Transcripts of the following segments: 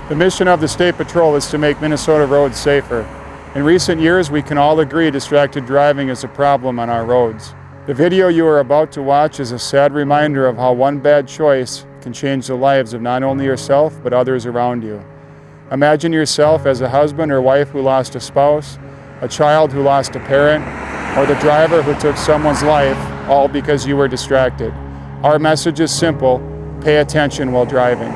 The mission of the State Patrol is to make Minnesota roads safer. In recent years, we can all agree distracted driving is a problem on our roads. The video you are about to watch is a sad reminder of how one bad choice can change the lives of not only yourself, but others around you. Imagine yourself as a husband or wife who lost a spouse, a child who lost a parent, or the driver who took someone's life, all because you were distracted. Our message is simple: pay attention while driving.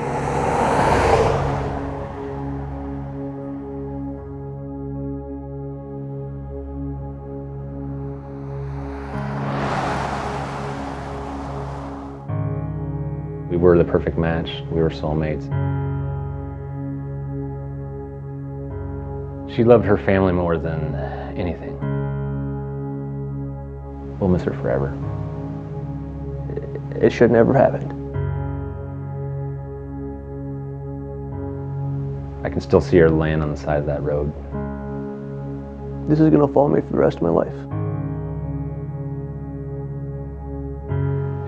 We were the perfect match. We were soulmates. She loved her family more than anything. We'll miss her forever. It should never happened. I can still see her laying on the side of that road. This is gonna follow me for the rest of my life.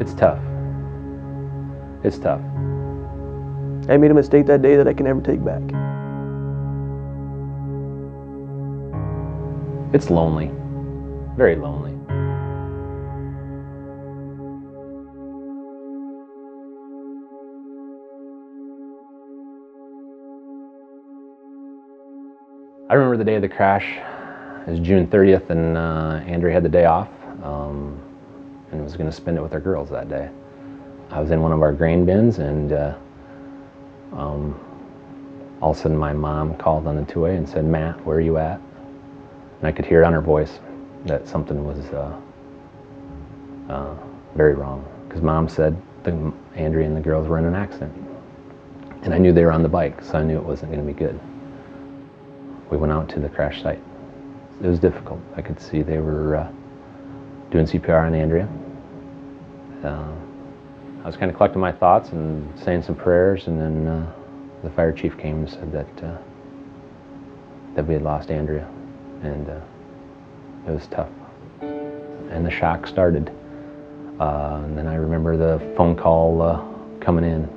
It's tough. It's tough. I made a mistake that day that I can never take back. It's lonely. Very lonely. I remember the day of the crash. It was June 30th, and Andrea had the day off and was going to spend it with her girls that day. I was in one of our grain bins, and all of a sudden my mom called on the two-way and said, "Matt, where are you at?" And I could hear it on her voice that something was very wrong, because Mom said Andrea and the girls were in an accident. And I knew they were on the bike, so I knew it wasn't going to be good. We went out to the crash site. It was difficult. I could see they were doing CPR on Andrea. I was kind of collecting my thoughts and saying some prayers, and then the fire chief came and said that we had lost Andrea, and it was tough. And the shock started. And then I remember the phone call coming in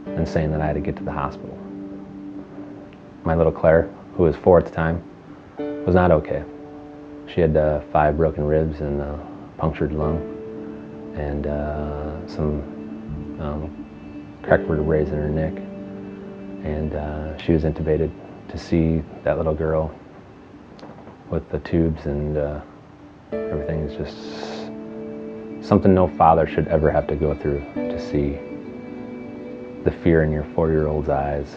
and saying that I had to get to the hospital. My little Claire, who was 4 at the time, was not okay. She had 5 broken ribs and a punctured lung, and some cracked vertebrae in her neck. And she was intubated. To see that little girl with the tubes and everything is just something no father should ever have to go through. To see the fear in your 4-year-old's eyes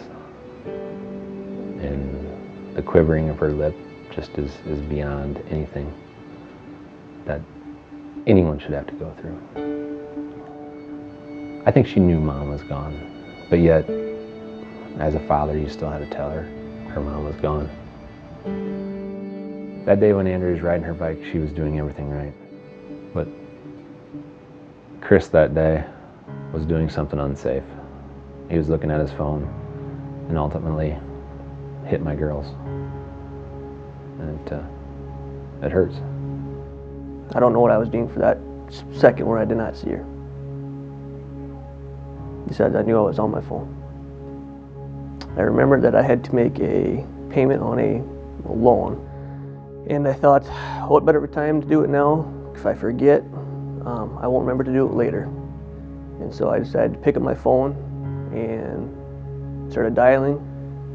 and the quivering of her lip just is beyond anything that anyone should have to go through. I think she knew Mom was gone, but yet, as a father, you still had to tell her Mom was gone. That day when Andrea was riding her bike, she was doing everything right. But Chris that day was doing something unsafe. He was looking at his phone and ultimately hit my girls. And it hurts. I don't know what I was doing for that second where I did not see her. Besides, I knew I was on my phone. I remember that I had to make a payment on a loan, and I thought, what better time to do it now? If I forget, I won't remember to do it later. And so I decided to pick up my phone and started dialing.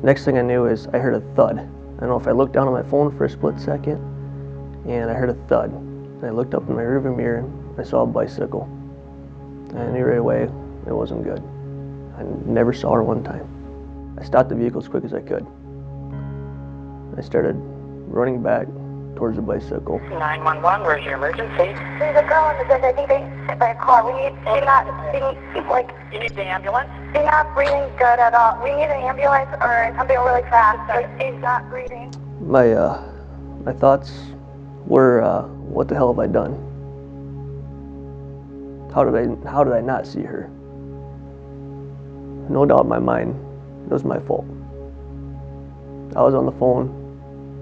Next thing I knew is I heard a thud. I don't know if I looked down on my phone for a split second, and I heard a thud. And I looked up in my rearview mirror, and I saw a bicycle. And I knew right away it wasn't good. I never saw her one time. I stopped the vehicle as quick as I could. I started running back towards the bicycle. 911, where's your emergency? There's a girl in the bed. I think they hit by a car. You need the ambulance? She's not breathing good at all. We need an ambulance or something really fast. She's not breathing. My thoughts were, what the hell have I done? How did I not see her? No doubt in my mind, it was my fault. I was on the phone.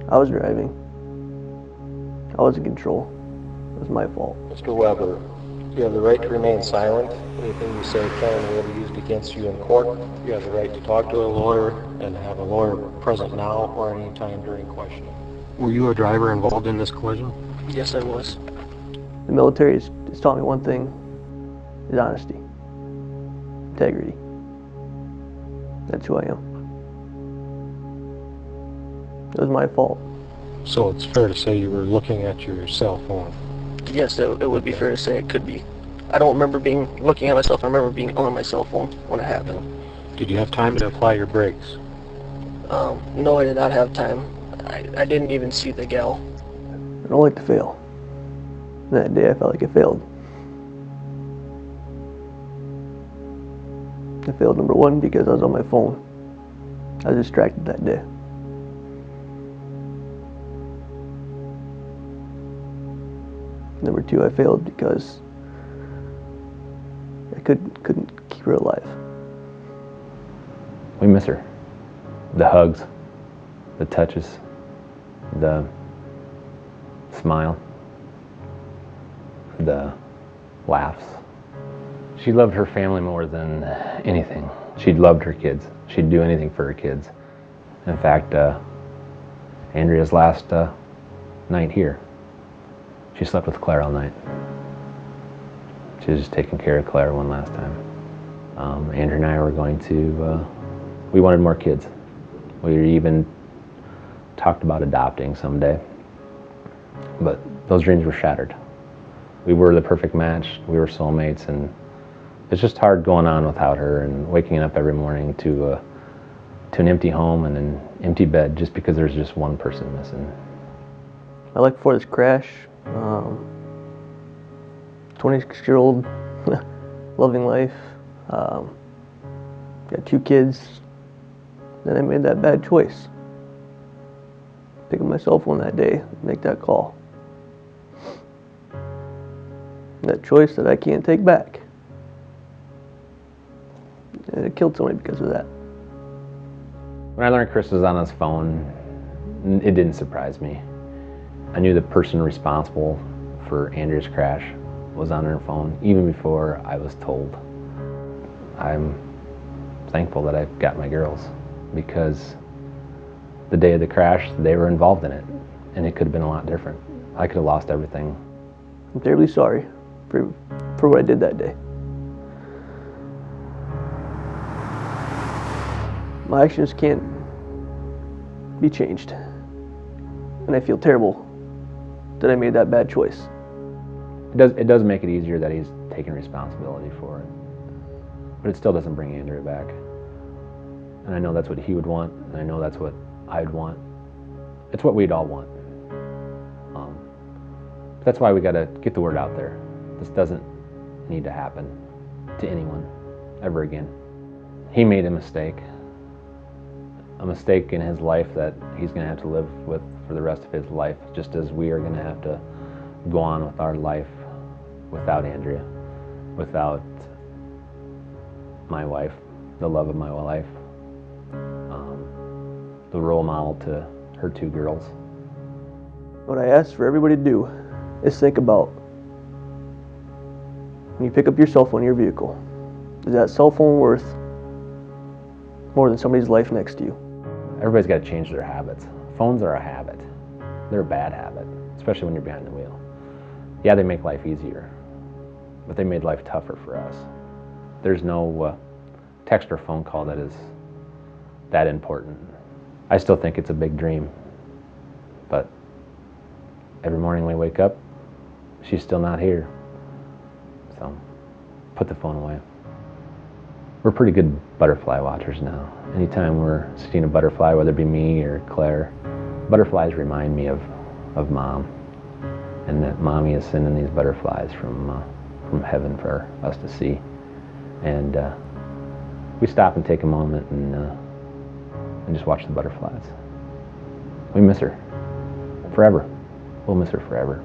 I was driving. I was in control. It was my fault. Mr. Weber, You have the right to remain silent. Anything you say can and will be used against you in court. You have the right to talk to a lawyer and have a lawyer present now or any time during questioning. Were you a driver involved in this collision? Yes, I was. The military has taught me one thing, is honesty, integrity. That's who I am. It was my fault. So it's fair to say you were looking at your cell phone. Yes, it would be fair to say it could be. I don't remember looking at myself. I remember being on my cell phone when it happened. Did you have time to apply your brakes? No, I did not have time. I didn't even see the gal. I don't like to fail. That day I felt like I failed. I failed, number one, because I was on my phone. I was distracted that day. Number two, I failed because I couldn't keep her alive. We miss her. The hugs, the touches, the smile, the laughs. She loved her family more than anything. She loved her kids. She'd do anything for her kids. In fact, Andrea's last night here, she slept with Claire all night. She was just taking care of Claire one last time. Andrea and I were going to, we wanted more kids. We even talked about adopting someday, but those dreams were shattered. We were the perfect match, we were soulmates, and it's just hard going on without her and waking up every morning to an empty home and an empty bed just because there's just one person missing. I like before this crash, 26-year-old, loving life, got 2 kids. Then I made that bad choice. Pick up my cell phone that day, make that call. That choice that I can't take back. And it killed somebody because of that. When I learned Chris was on his phone, it didn't surprise me. I knew the person responsible for Andrea's crash was on her phone even before I was told. I'm thankful that I got my girls because the day of the crash, they were involved in it, and it could have been a lot different. I could have lost everything. I'm terribly sorry for what I did that day. My actions can't be changed, and I feel terrible that I made that bad choice. It does make it easier that he's taking responsibility for it, but it still doesn't bring Andrea back. And I know that's what he would want, and I know that's what I'd want. It's what we'd all want. That's why we got to get the word out there. This doesn't need to happen to anyone ever again. He made a mistake in his life that he's going to have to live with for the rest of his life, just as we are going to have to go on with our life without Andrea, without my wife, the love of my life, the role model to her 2 girls. What I ask for everybody to do is think about when you pick up your cell phone in your vehicle, is that cell phone worth more than somebody's life next to you? Everybody's got to change their habits. Phones are a habit. They're a bad habit, especially when you're behind the wheel. Yeah, they make life easier, but they made life tougher for us. There's no text or phone call that is that important. I still think it's a big dream, but every morning we wake up, she's still not here. So, put the phone away. We're pretty good butterfly watchers now. Anytime we're seeing a butterfly, whether it be me or Claire, butterflies remind me of Mom, and that Mommy is sending these butterflies from heaven for us to see. And we stop and take a moment and just watch the butterflies. We miss her forever. We'll miss her forever.